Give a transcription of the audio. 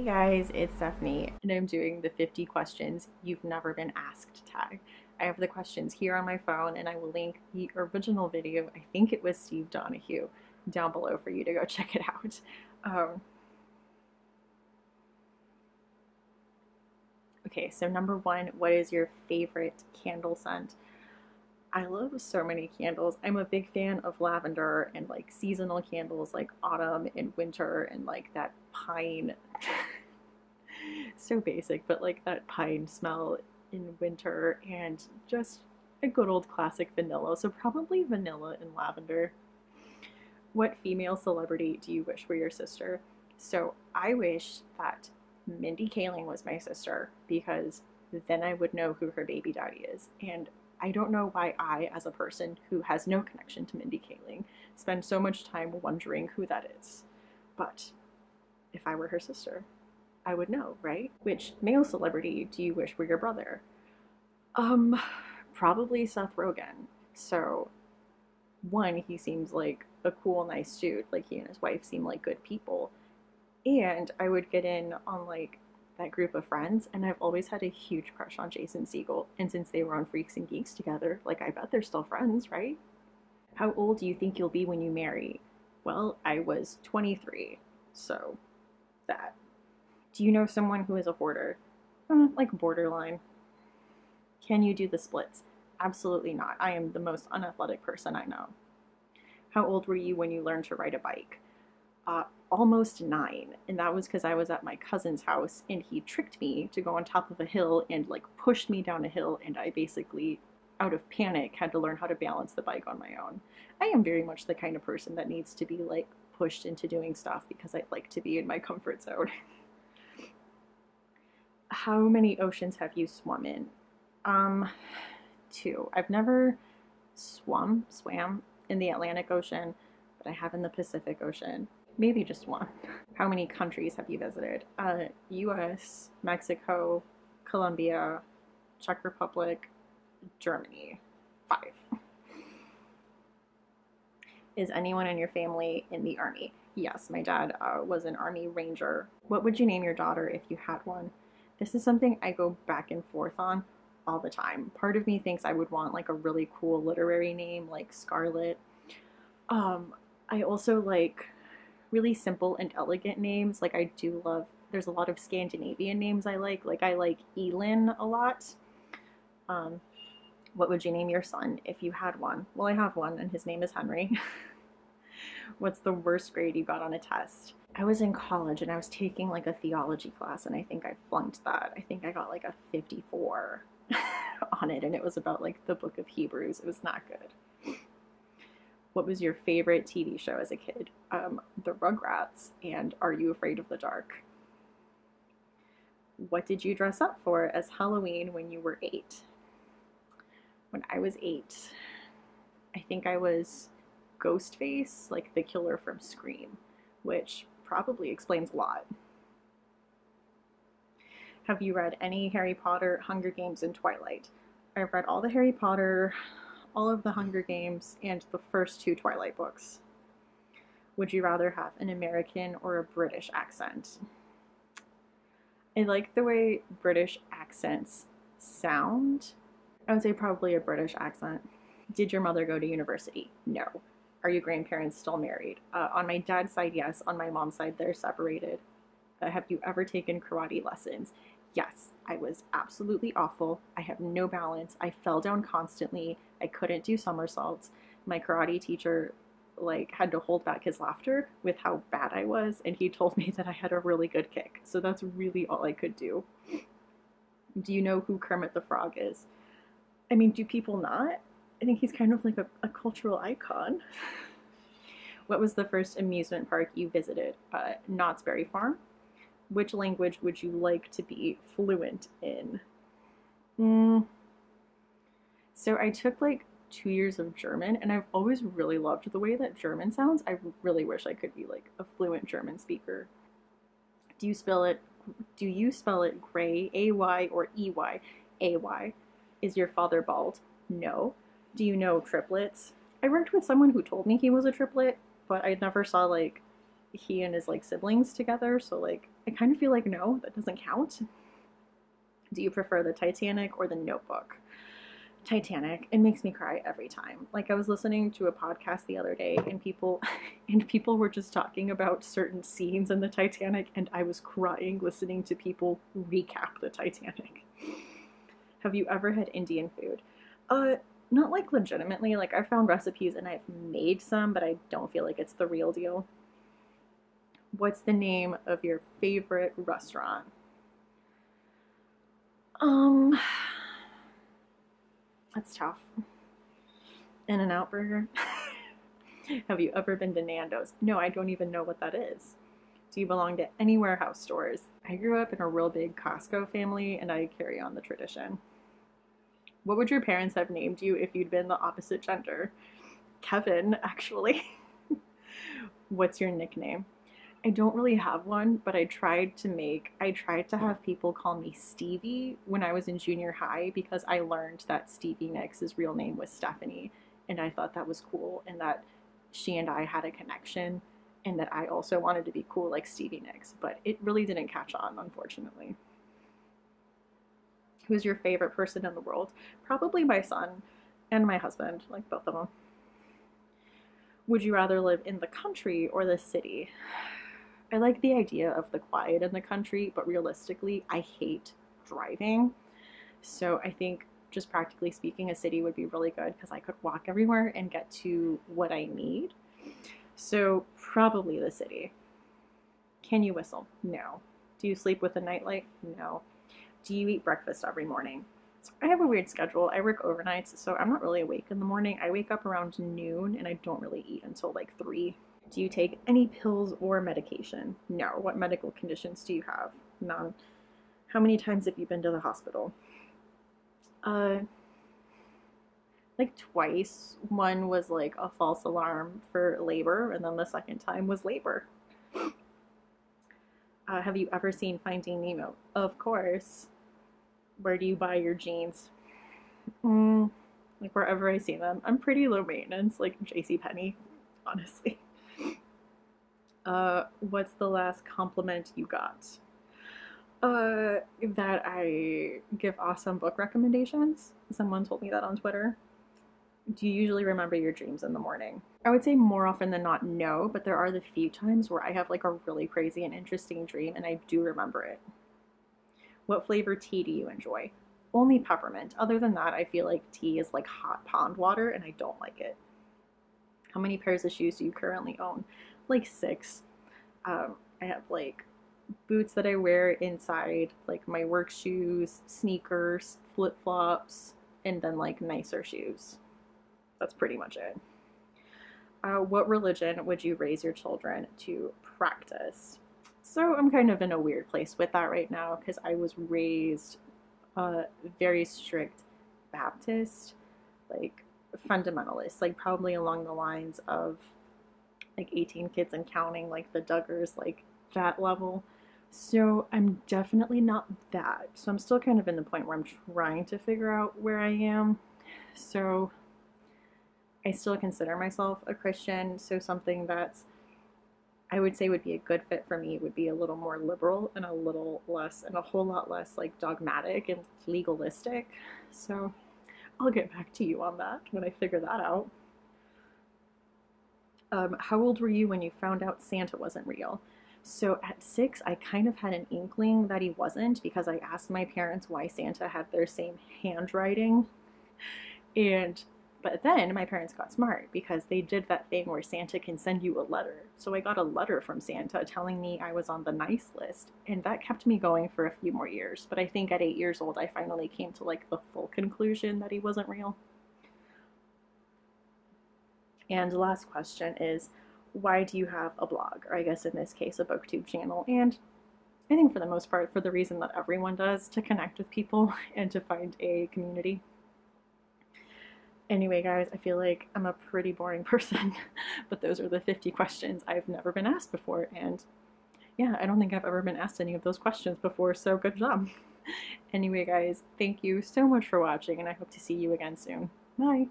Guys, it's Stephanie, and I'm doing the 50 questions you've never been asked tag. I have the questions here on my phone, and I will link the original video, I think it was Steve Donoghue, down below for you to go check it out. Okay, so number one, what is your favorite candle scent? I love so many candles. I'm a big fan of lavender and like seasonal candles like autumn and winter and like that pine. So basic, but like that pine smell in winter and just a good old classic vanilla. So probably vanilla and lavender. What female celebrity do you wish were your sister? So I wish that Mindy Kaling was my sister because then I would know who her baby daddy is. And I don't know why I, as a person who has no connection to Mindy Kaling, spend so much time wondering who that is. But if I were her sister, I would know, right? Which male celebrity do you wish were your brother? Probably Seth Rogen. So, one, he seems like a cool, nice dude. Like, he and his wife seem like good people. And I would get in on, like, that group of friends, and I've always had a huge crush on Jason Segel. And since they were on Freaks and Geeks together, like, I bet they're still friends, right? How old do you think you'll be when you marry? Well, I was 23, so that. Do you know someone who is a hoarder? Like borderline. Can you do the splits? Absolutely not. I am the most unathletic person I know. How old were you when you learned to ride a bike? Almost 9, and that was because I was at my cousin's house and he tricked me to go on top of a hill and like pushed me down a hill, and I basically, out of panic, had to learn how to balance the bike on my own. I am very much the kind of person that needs to be like pushed into doing stuff because I like to be in my comfort zone. How many oceans have you swum in? 2. I've never swam in the Atlantic Ocean, but I have in the Pacific Ocean. Maybe just 1. How many countries have you visited? US, Mexico, Colombia, Czech Republic, Germany. 5. Is anyone in your family in the Army? Yes, my dad was an Army Ranger. What would you name your daughter if you had one? This is something I go back and forth on all the time. Part of me thinks I would want like a really cool literary name like Scarlet. I also like really simple and elegant names. Like I do love, there's a lot of Scandinavian names I like. Like I like Elin a lot. What would you name your son if you had one? Well, I have one and his name is Henry. What's the worst grade you got on a test? I was in college and I was taking like a theology class and I think I flunked that. I think I got like a 54 on it, and it was about like the book of Hebrews. It was not good. What was your favorite TV show as a kid? The Rugrats and Are You Afraid of the Dark? What did you dress up for as Halloween when you were 8? When I was 8, I think I was Ghostface, like the killer from Scream, which probably explains a lot. Have you read any Harry Potter, Hunger Games, and Twilight? I've read all the Harry Potter, all of the Hunger Games, and the first 2 Twilight books. Would you rather have an American or a British accent? I like the way British accents sound. I would say probably a British accent. Did your mother go to university? No. Are your grandparents still married? On my dad's side, yes. On my mom's side, they're separated. Have you ever taken karate lessons? Yes. I was absolutely awful. I have no balance. I fell down constantly. I couldn't do somersaults. My karate teacher like had to hold back his laughter with how bad I was, and he told me that I had a really good kick. So that's really all I could do. Do you know who Kermit the Frog is? I mean, do people not? I think he's kind of like a cultural icon. What was the first amusement park you visited? Knott's Berry Farm. Which language would you like to be fluent in? So I took like 2 years of German, and I've always really loved the way that German sounds. I really wish I could be like a fluent German speaker. Do you spell it gray, A-Y, or E-Y? A-Y. Is your father bald? No. Do you know triplets? I worked with someone who told me he was a triplet, but I never saw like he and his like siblings together. So like I kind of feel like no, that doesn't count. Do you prefer the Titanic or the Notebook? Titanic. It makes me cry every time. Like I was listening to a podcast the other day and people and people were just talking about certain scenes in the Titanic and I was crying listening to people recap the Titanic. Have you ever had Indian food? Not like legitimately. Like I found recipes and I've made some, but I don't feel like it's the real deal. What's the name of your favorite restaurant? That's tough. In-N-Out Burger. Have you ever been to Nando's? No, I don't even know what that is. Do you belong to any warehouse stores? I grew up in a real big Costco family and I carry on the tradition. What would your parents have named you if you'd been the opposite gender? Kevin, actually. What's your nickname? I don't really have one, but I tried to have people call me Stevie when I was in junior high because I learned that Stevie Nicks' real name was Stephanie, and I thought that was cool and that she and I had a connection and that I also wanted to be cool like Stevie Nicks, but it really didn't catch on, unfortunately. Who's your favorite person in the world? Probably my son and my husband, like both of them. Would you rather live in the country or the city? I like the idea of the quiet in the country, but realistically, I hate driving. So I think, just practically speaking, a city would be really good because I could walk everywhere and get to what I need. So probably the city. Can you whistle? No. Do you sleep with a nightlight? No. Do you eat breakfast every morning? So I have a weird schedule. I work overnights, so I'm not really awake in the morning. I wake up around noon and I don't really eat until like 3. Do you take any pills or medication? No. What medical conditions do you have? None. How many times have you been to the hospital? Like twice. One was like a false alarm for labor, and then the second time was labor. Have you ever seen Finding Nemo? Of course. Where do you buy your jeans? Like wherever I see them. I'm pretty low maintenance, like JCPenney, honestly. What's the last compliment you got? That I give awesome book recommendations. Someone told me that on Twitter. Do you usually remember your dreams in the morning? I would say more often than not, no, but there are the few times where I have like a really crazy and interesting dream and I do remember it. What flavor tea do you enjoy? Only peppermint. Other than that, I feel like tea is like hot pond water and I don't like it. How many pairs of shoes do you currently own? Like 6. I have like boots that I wear inside, like my work shoes, sneakers, flip-flops, and then like nicer shoes. That's pretty much it. What religion would you raise your children to practice? So I'm kind of in a weird place with that right now because I was raised very strict Baptist, like fundamentalist, like probably along the lines of like 18 kids and counting, like the Duggars, like that level. So I'm definitely not that. So I'm still kind of in the point where I'm trying to figure out where I am. So I still consider myself a Christian. So something that's I would say would be a good fit for me would be a little more liberal and a little less and a whole lot less like dogmatic and legalistic. So I'll get back to you on that when I figure that out. How old were you when you found out Santa wasn't real? So at 6, I kind of had an inkling that he wasn't because I asked my parents why Santa had their same handwriting. But then my parents got smart because they did that thing where Santa can send you a letter. So I got a letter from Santa telling me I was on the nice list, and that kept me going for a few more years. But I think at 8 years old, I finally came to like the full conclusion that he wasn't real. And the last question is, why do you have a blog? Or I guess in this case, a booktube channel. And I think for the most part, for the reason that everyone does, to connect with people and to find a community. Anyway, guys, I feel like I'm a pretty boring person, but those are the 50 questions I've never been asked before. And yeah, I don't think I've ever been asked any of those questions before, so good job. Anyway, guys, thank you so much for watching, and I hope to see you again soon. Bye!